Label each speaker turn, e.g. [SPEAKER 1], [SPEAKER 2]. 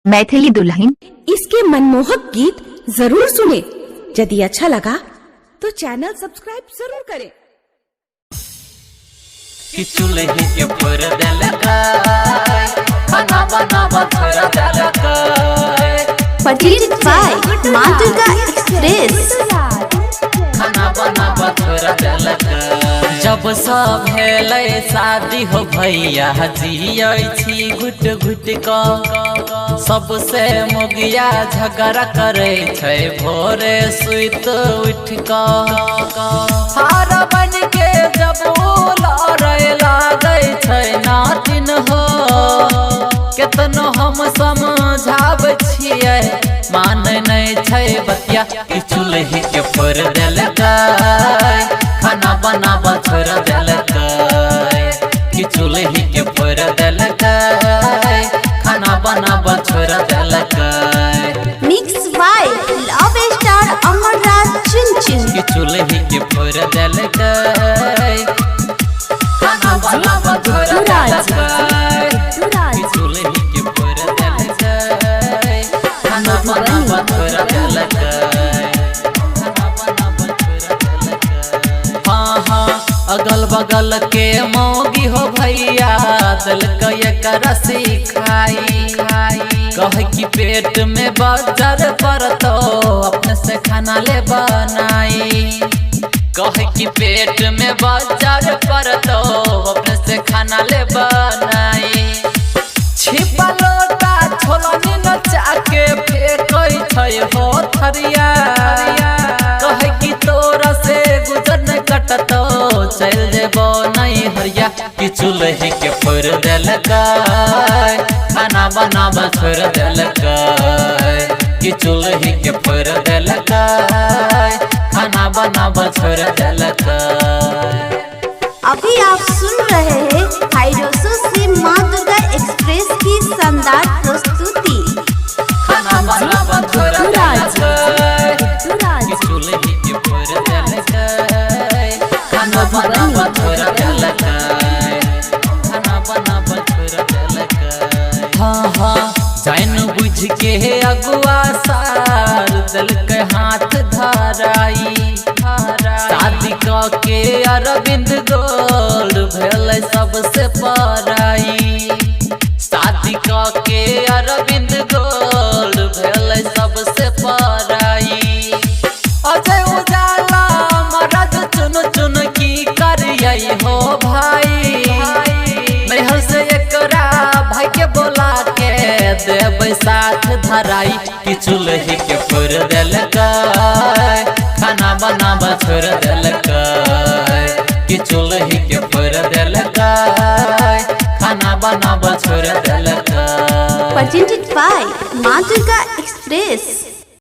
[SPEAKER 1] मैथिली दुल्हन।
[SPEAKER 2] इसके मनमोहक गीत जरूर सुने। यदि अच्छा लगा तो चैनल सब्सक्राइब जरूर करें।
[SPEAKER 3] कि चूल्हे के पर दलकाय खाना बनावा थोड़ा दलकाय
[SPEAKER 4] Presented by माँ दुर्गा एक्सप्रेस।
[SPEAKER 3] खाना बनावा थोड़ा दलकाय जब सब भेलै शादी हो भैया जियै छी घुट घुट क सबसे मुगिया झगड़ा करे छै भोरे सुइत उठ क हार बन के जब लड़े लागे छै नाटिन हो केतनो हम समझाबै छियै मानै नहीं छै बतिया कि चूल्हे के पर दलकाय खाना बनावा छोड़ दलकाय कि चूल्हे के पर दलकाय खाना बनावा छोड़ दलकाय।
[SPEAKER 4] Mix by love star Amarraj चुन
[SPEAKER 3] कि चूल्हे के पर दलकाय खाना बनावा छोड़ दलकाय कि चूल्हे के पर दलकाय खाना बनावा छोड़ दलकाय। अगल बगल के मौगी हो भैया दलकय कर सिखाई कह कि पेट में बजर पड़तो अपने से खाना ले बनाई कह कि पेट में बजर पड़तो अपने से खाना ले बनाई छिपा लोटा छोलनी नचा के फेंकै छै हो थरिया कह कि तोरा से गुजर न कटतो चल जेबो नहीं हरिया कि चूल्हे के पर दलकाय खाना बनावा छोड़ दलकाय कि चूल्हे के पर दलकाय खाना बनावा छोड़ दलकाय।
[SPEAKER 4] अभी आप सुन रहे हैं हाइरोसो से माँ दुर्गा एक्सप्रेस की शानदार प्रस्तुति।
[SPEAKER 3] खाना बनावा छोड़ दलकाय कि चूल्हे के पर दलकाय खाना बनावा छोड़ दलकाय खाना बनावा छोड़ दलकाय। हाँ हाँ जान बुझ के अगुआ सार दलके हाथ धराई शादी के अरविंद गोल्ड भेल सबसे पराई शादी के अरविंद गोल्ड भेल सबसे पराई अजय उजाला मरद चुन चुन की करियै हो भाई नैहर से एकरा भाई के बोला के देबै साथ धराई कि चूल्हे के पर दलकाय खाना बनावा छोड़ दलकाय कि चूल्हे के पर दलकाय खाना बनावा छोड़ दलकाय।
[SPEAKER 4] Presented by माँ दुर्गा एक्सप्रेस।